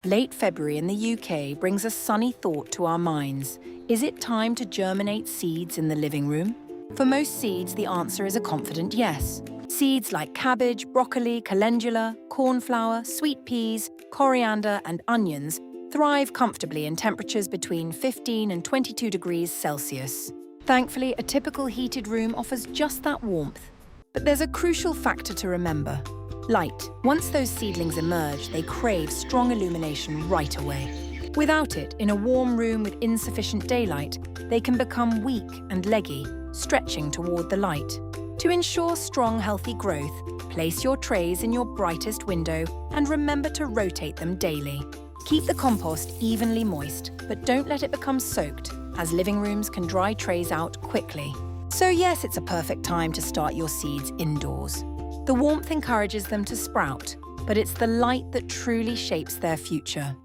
Late February in the UK brings a sunny thought to our minds. Is it time to germinate seeds in the living room? For most seeds, the answer is a confident yes. Seeds like cabbage, broccoli, calendula, cornflower, sweet peas, coriander, and onions thrive comfortably in temperatures between 15 and 22 degrees Celsius. Thankfully, a typical heated room offers just that warmth. But there's a crucial factor to remember: light. Once those seedlings emerge, they crave strong illumination right away. Without it, in a warm room with insufficient daylight, they can become weak and leggy, stretching toward the light. To ensure strong, healthy growth, place your trays in your brightest window and remember to rotate them daily. Keep the compost evenly moist, but don't let it become soaked, as living rooms can dry trays out quickly. So yes, it's a perfect time to start your seeds indoors. The warmth encourages them to sprout, but it's the light that truly shapes their future.